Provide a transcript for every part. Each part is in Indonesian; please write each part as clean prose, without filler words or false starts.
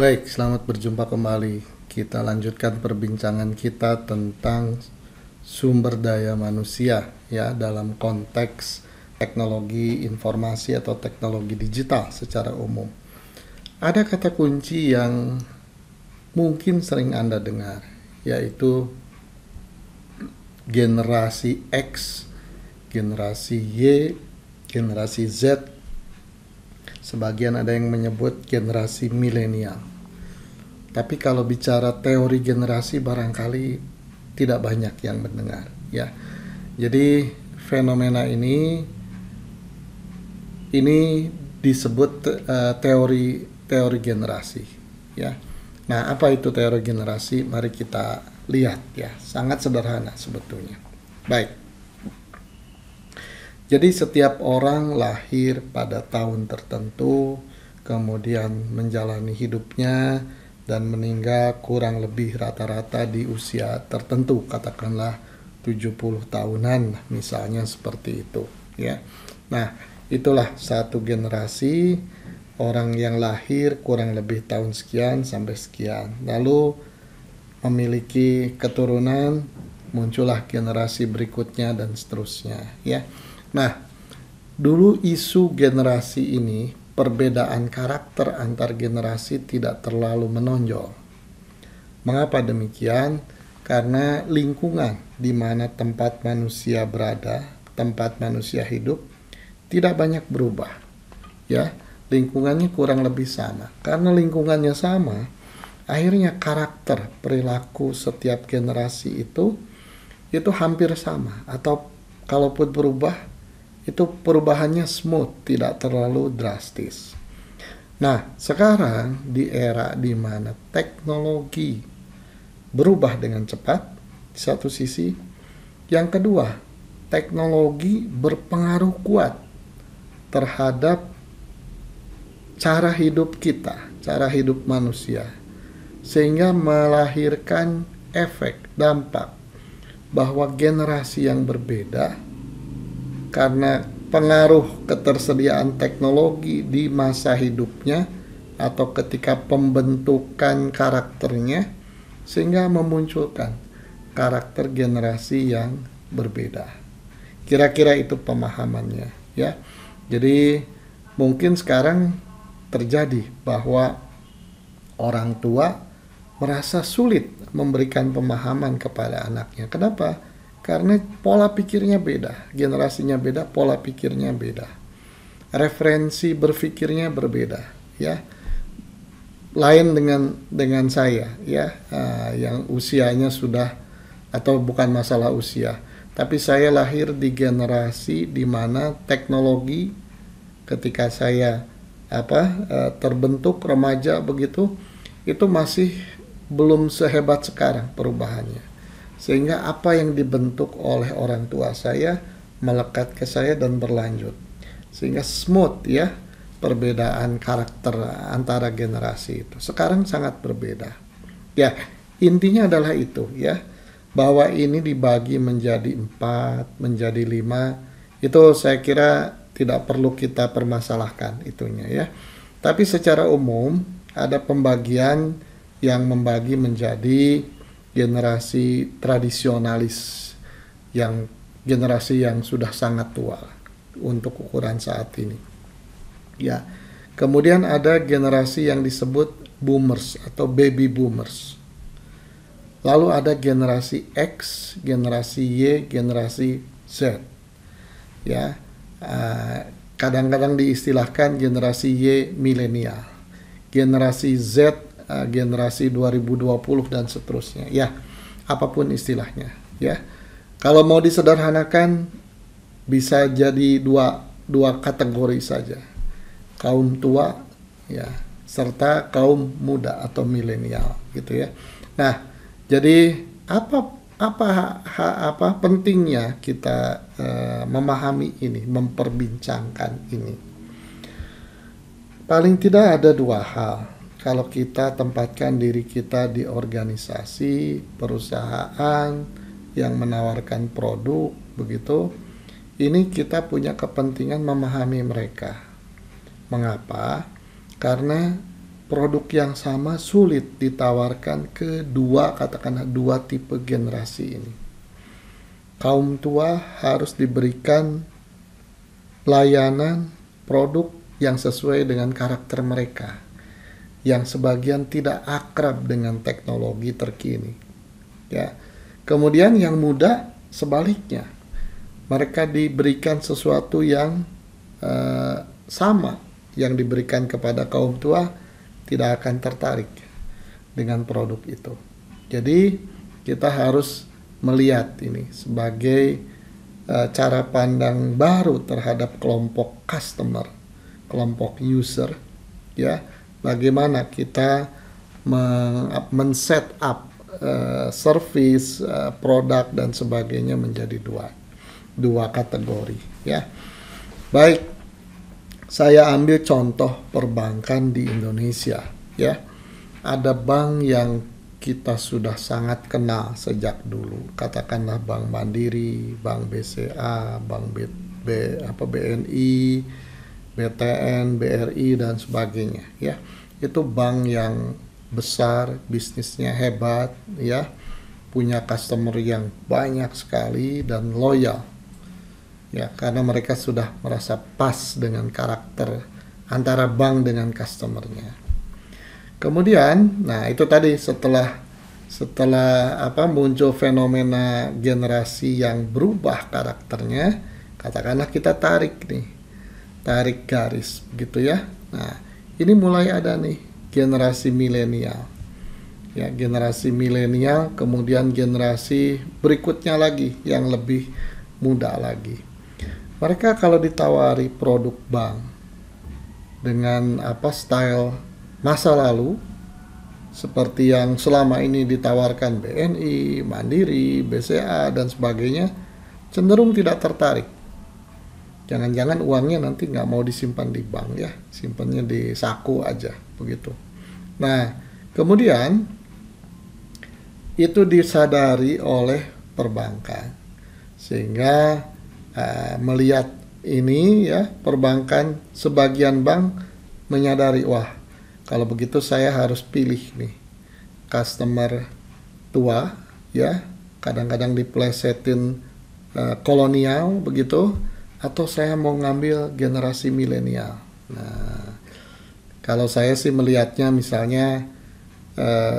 Baik, selamat berjumpa kembali. Kita lanjutkan perbincangan kita tentang sumber daya manusia ya dalam konteks teknologi informasi atau teknologi digital secara umum. Ada kata kunci yang mungkin sering Anda dengar, yaitu generasi X, generasi Y, generasi Z. Sebagian ada yang menyebut generasi milenial. Tapi kalau bicara teori generasi barangkali tidak banyak yang mendengar ya. Jadi fenomena ini disebut teori generasi ya. Nah, apa itu teori generasi? Mari kita lihat ya. Sangat sederhana sebetulnya. Baik. Jadi setiap orang lahir pada tahun tertentu, kemudian menjalani hidupnya dan meninggal kurang lebih rata-rata di usia tertentu, katakanlah 70 tahunan misalnya seperti itu ya. Nah, itulah satu generasi orang yang lahir kurang lebih tahun sekian sampai sekian. Lalu memiliki keturunan, muncullah generasi berikutnya dan seterusnya ya. Nah, dulu isu generasi ini, perbedaan karakter antar generasi tidak terlalu menonjol. Mengapa demikian? Karena lingkungan di mana tempat manusia berada, tempat manusia hidup, tidak banyak berubah. Ya, lingkungannya kurang lebih sama. Karena lingkungannya sama, akhirnya karakter perilaku setiap generasi itu hampir sama, atau kalaupun berubah, itu perubahannya smooth, tidak terlalu drastis. Nah, sekarang di era di mana teknologi berubah dengan cepat, di satu sisi, yang kedua, teknologi berpengaruh kuat terhadap cara hidup kita, cara hidup manusia, sehingga melahirkan efek, dampak, bahwa generasi yang berbeda karena pengaruh ketersediaan teknologi di masa hidupnya atau ketika pembentukan karakternya, sehingga memunculkan karakter generasi yang berbeda. Kira-kira itu pemahamannya ya. Jadi mungkin sekarang terjadi bahwa orang tua merasa sulit memberikan pemahaman kepada anaknya. Kenapa? Karena pola pikirnya beda, generasinya beda, pola pikirnya beda, referensi berpikirnya berbeda, ya. Lain dengan saya, ya, yang usianya sudah, atau bukan masalah usia, tapi saya lahir di generasi di mana teknologi ketika saya terbentuk remaja begitu, itu masih belum sehebat sekarang perubahannya. Sehingga apa yang dibentuk oleh orang tua saya melekat ke saya dan berlanjut. Sehingga smooth ya perbedaan karakter antara generasi itu. Sekarang sangat berbeda. Ya, intinya adalah itu ya. Bahwa ini dibagi menjadi 4, menjadi 5. Itu saya kira tidak perlu kita permasalahkan itunya ya. Tapi secara umum ada pembagian yang membagi menjadi generasi tradisionalis, yang generasi yang sudah sangat tua untuk ukuran saat ini. Ya. Kemudian ada generasi yang disebut boomers atau baby boomers. Lalu ada generasi X, generasi Y, generasi Z. Ya. Kadang-kadang diistilahkan generasi Y milenial. Generasi Z generasi 2020 dan seterusnya ya, apapun istilahnya ya. Kalau mau disederhanakan bisa jadi dua kategori saja, kaum tua ya serta kaum muda atau milenial gitu ya. Nah, jadi apa pentingnya kita memahami ini, memperbincangkan ini? Paling tidak ada dua hal. Kalau kita tempatkan diri kita di organisasi, perusahaan yang menawarkan produk, begitu, ini kita punya kepentingan memahami mereka. Mengapa? Karena produk yang sama sulit ditawarkan ke katakanlah dua tipe generasi ini. Kaum tua harus diberikan layanan produk yang sesuai dengan karakter mereka, yang sebagian tidak akrab dengan teknologi terkini. Ya. Kemudian yang muda sebaliknya, mereka diberikan sesuatu yang sama yang diberikan kepada kaum tua, tidak akan tertarik dengan produk itu. Jadi kita harus melihat ini sebagai cara pandang baru terhadap kelompok customer, kelompok user, ya. Bagaimana kita men-set up service, produk dan sebagainya menjadi dua kategori, ya. Baik, saya ambil contoh perbankan di Indonesia, ya. Ada bank yang kita sudah sangat kenal sejak dulu, katakanlah Bank Mandiri, Bank BCA, Bank BNI, BTN, BRI dan sebagainya, ya. Itu bank yang besar, bisnisnya hebat, ya, punya customer yang banyak sekali dan loyal, ya, karena mereka sudah merasa pas dengan karakter antara bank dengan customernya. Kemudian, nah itu tadi setelah muncul fenomena generasi yang berubah karakternya, katakanlah kita tarik garis, gitu ya. Nah, ini mulai ada nih generasi milenial, ya, generasi milenial, kemudian generasi berikutnya lagi yang lebih muda lagi. Mereka kalau ditawari produk bank dengan style masa lalu seperti yang selama ini ditawarkan BNI, Mandiri, BCA dan sebagainya, cenderung tidak tertarik. Jangan-jangan uangnya nanti nggak mau disimpan di bank, ya, simpannya di saku aja begitu. Nah, kemudian itu disadari oleh perbankan sehingga melihat ini, ya, perbankan sebagian bank menyadari, wah, kalau begitu saya harus pilih nih customer tua, ya, kadang-kadang diplesetin kolonial begitu, atau saya mau ngambil generasi milenial. Nah, kalau saya sih melihatnya misalnya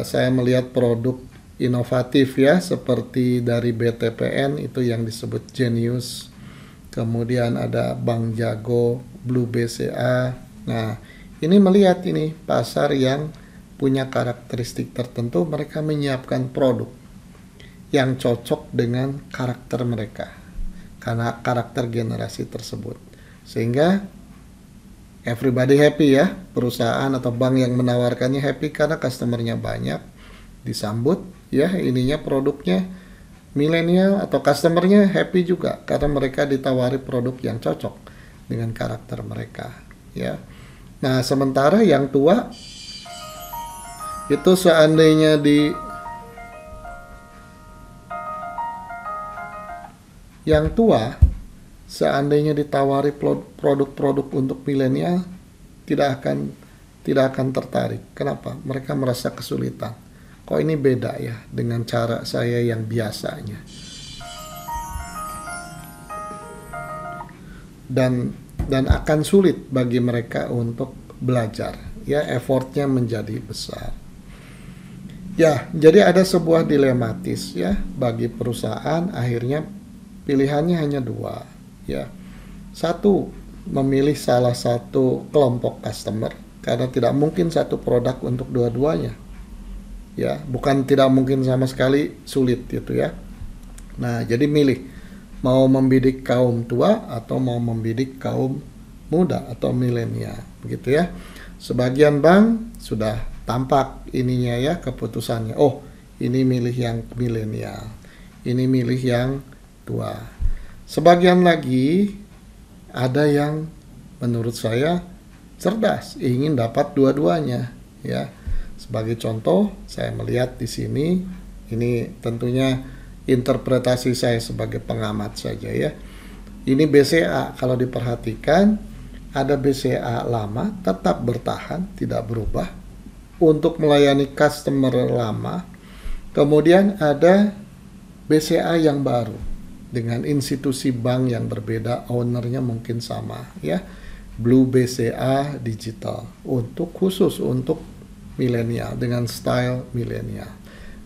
saya melihat produk inovatif, ya, seperti dari BTPN itu yang disebut Genius, kemudian ada Bank Jago, Blue BCA. Nah, ini melihat ini pasar yang punya karakteristik tertentu, mereka menyiapkan produk yang cocok dengan karakter mereka, karena karakter generasi tersebut. Sehingga everybody happy, ya, perusahaan atau bank yang menawarkannya happy karena customernya banyak, disambut, ya, ininya produknya milenial atau customernya happy juga karena mereka ditawari produk yang cocok dengan karakter mereka, ya. Nah, sementara yang tua itu seandainya ditawari produk-produk untuk milenial tidak akan tertarik. Kenapa? Mereka merasa kesulitan. Kok ini beda, ya, dengan cara saya yang biasanya. Dan akan sulit bagi mereka untuk belajar, ya, effortnya menjadi besar. Ya, jadi ada sebuah dilematis, ya, bagi perusahaan. Akhirnya pilihannya hanya dua, ya. Satu, memilih salah satu kelompok customer karena tidak mungkin satu produk untuk dua-duanya, ya, bukan tidak mungkin sama sekali, sulit gitu, ya. Nah, jadi milih mau membidik kaum tua atau mau membidik kaum muda atau milenial, begitu, ya. Sebagian bank sudah tampak ininya, ya, keputusannya. Oh, ini milih yang milenial, ini milih yang tua. Sebagian lagi ada yang menurut saya cerdas, ingin dapat dua-duanya, ya. Sebagai contoh, saya melihat di sini, ini tentunya interpretasi saya sebagai pengamat saja, ya. Ini BCA, kalau diperhatikan ada BCA lama tetap bertahan, tidak berubah, untuk melayani customer lama. Kemudian ada BCA yang baru dengan institusi bank yang berbeda, ownernya mungkin sama ya. Blue BCA Digital khusus untuk milenial dengan style milenial.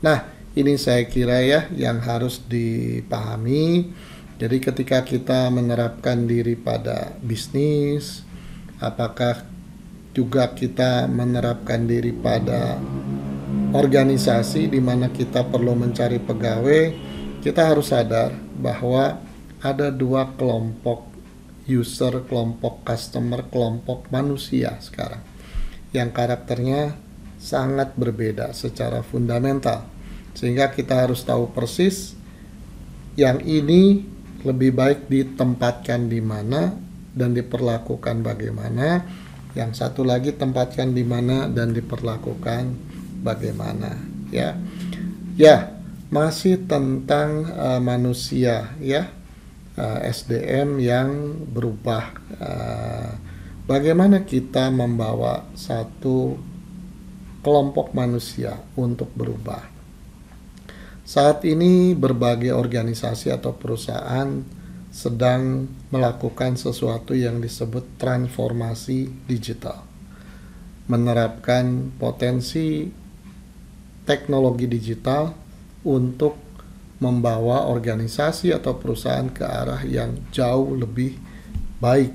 Nah, ini saya kira ya yang harus dipahami. Jadi ketika kita menerapkan diri pada bisnis, apakah juga kita menerapkan diri pada organisasi di mana kita perlu mencari pegawai, kita harus sadar bahwa ada dua kelompok user, kelompok customer, kelompok manusia sekarang yang karakternya sangat berbeda secara fundamental, sehingga kita harus tahu persis yang ini lebih baik ditempatkan di mana dan diperlakukan bagaimana, yang satu lagi tempatkan di mana dan diperlakukan bagaimana ya. Masih tentang manusia ya, SDM yang berubah, bagaimana kita membawa satu kelompok manusia untuk berubah. Saat ini berbagai organisasi atau perusahaan sedang melakukan sesuatu yang disebut transformasi digital, menerapkan potensi teknologi digital untuk membawa organisasi atau perusahaan ke arah yang jauh lebih baik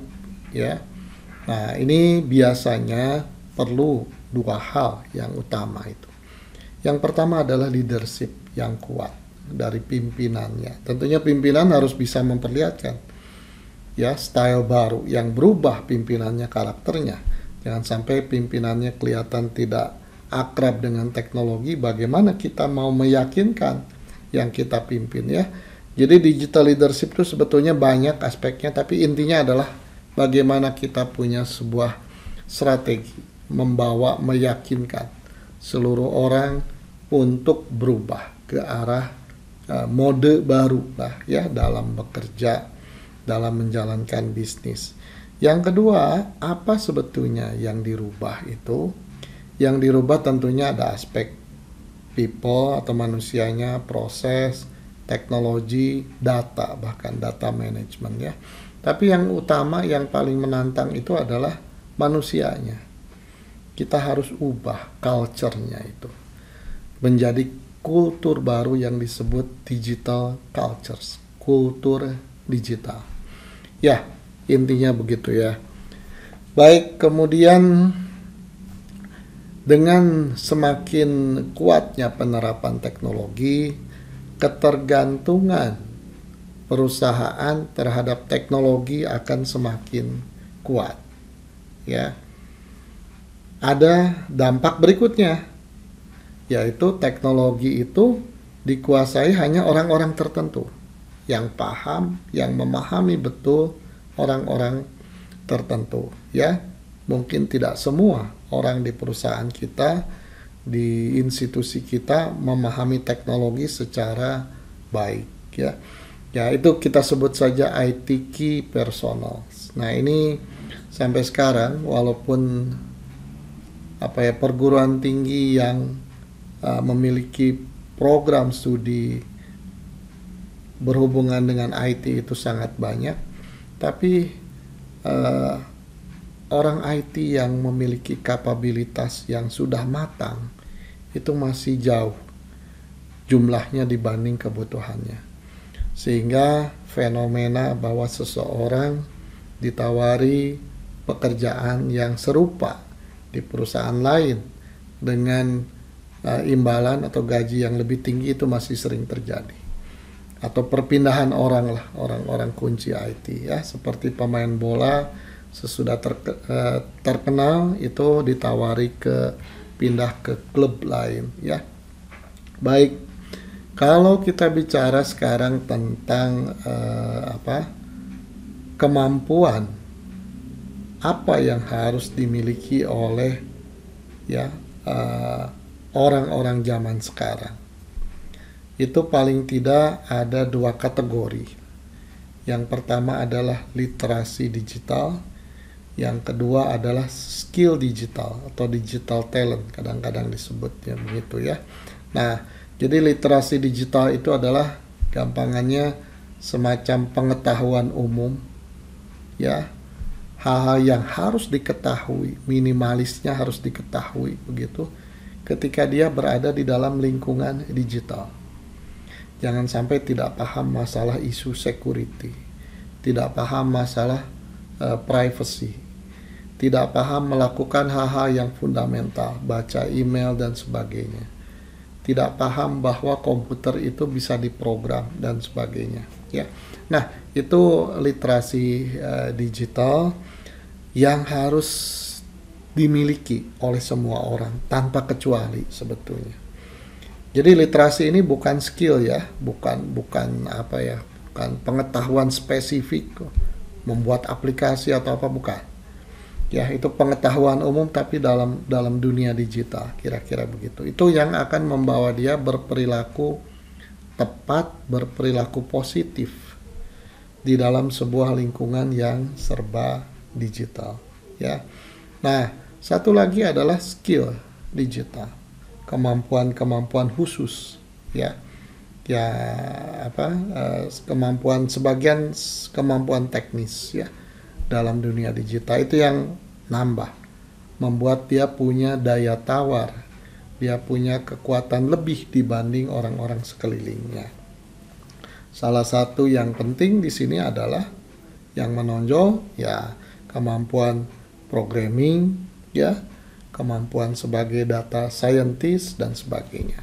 ya. Nah, ini biasanya perlu dua hal yang utama itu. Yang pertama adalah leadership yang kuat dari pimpinannya. Tentunya pimpinan harus bisa memperlihatkan ya style baru yang berubah pimpinannya, karakternya. Jangan sampai pimpinannya kelihatan tidak akrab dengan teknologi, bagaimana kita mau meyakinkan yang kita pimpin ya. Jadi digital leadership itu sebetulnya banyak aspeknya, tapi intinya adalah bagaimana kita punya sebuah strategi membawa, meyakinkan seluruh orang untuk berubah ke arah mode baru lah ya dalam bekerja, dalam menjalankan bisnis. Yang kedua, apa sebetulnya yang dirubah itu? Yang dirubah tentunya ada aspek people atau manusianya, proses, teknologi, data, bahkan data management ya. Tapi yang utama, yang paling menantang itu adalah manusianya. Kita harus ubah culture-nya itu menjadi kultur baru yang disebut digital cultures, kultur digital. Ya, intinya begitu ya. Baik, kemudian dengan semakin kuatnya penerapan teknologi, ketergantungan perusahaan terhadap teknologi akan semakin kuat. Ya. Ada dampak berikutnya, yaitu teknologi itu dikuasai hanya orang-orang tertentu yang paham, yang memahami betul orang-orang tertentu. Ya, mungkin tidak semua orang di perusahaan kita, di institusi kita memahami teknologi secara baik ya. Ya, itu kita sebut saja IT key personal. Nah, ini sampai sekarang walaupun perguruan tinggi yang memiliki program studi berhubungan dengan IT itu sangat banyak, tapi orang IT yang memiliki kapabilitas yang sudah matang itu masih jauh jumlahnya dibanding kebutuhannya. Sehingga fenomena bahwa seseorang ditawari pekerjaan yang serupa di perusahaan lain dengan imbalan atau gaji yang lebih tinggi itu masih sering terjadi. Atau perpindahan orang kunci IT ya, seperti pemain bola sesudah terkenal itu ditawari pindah ke klub lain ya. Baik, kalau kita bicara sekarang tentang kemampuan apa yang harus dimiliki oleh orang-orang zaman sekarang, itu paling tidak ada dua kategori. Yang pertama adalah literasi digital, Yang kedua adalah skill digital atau digital talent, kadang-kadang disebutnya begitu ya. Nah, jadi literasi digital itu adalah gampangannya semacam pengetahuan umum ya, hal-hal yang harus diketahui, minimalisnya harus diketahui begitu ketika dia berada di dalam lingkungan digital. Jangan sampai tidak paham masalah isu security, tidak paham masalah privacy, tidak paham melakukan hal-hal yang fundamental, baca email dan sebagainya, tidak paham bahwa komputer itu bisa diprogram dan sebagainya ya. Nah, itu literasi digital yang harus dimiliki oleh semua orang tanpa kecuali sebetulnya. Jadi literasi ini bukan skill ya, bukan apa ya, bukan pengetahuan spesifik membuat aplikasi atau apa, bukan. Ya, itu pengetahuan umum tapi dalam dunia digital, kira-kira begitu. Itu yang akan membawa dia berperilaku tepat, berperilaku positif di dalam sebuah lingkungan yang serba digital ya. Nah, satu lagi adalah skill digital, kemampuan khusus ya, sebagian kemampuan teknis ya dalam dunia digital, itu yang nambah, membuat dia punya daya tawar, dia punya kekuatan lebih dibanding orang-orang sekelilingnya. Salah satu yang penting di sini adalah yang menonjol ya kemampuan programming ya, kemampuan sebagai data scientist dan sebagainya.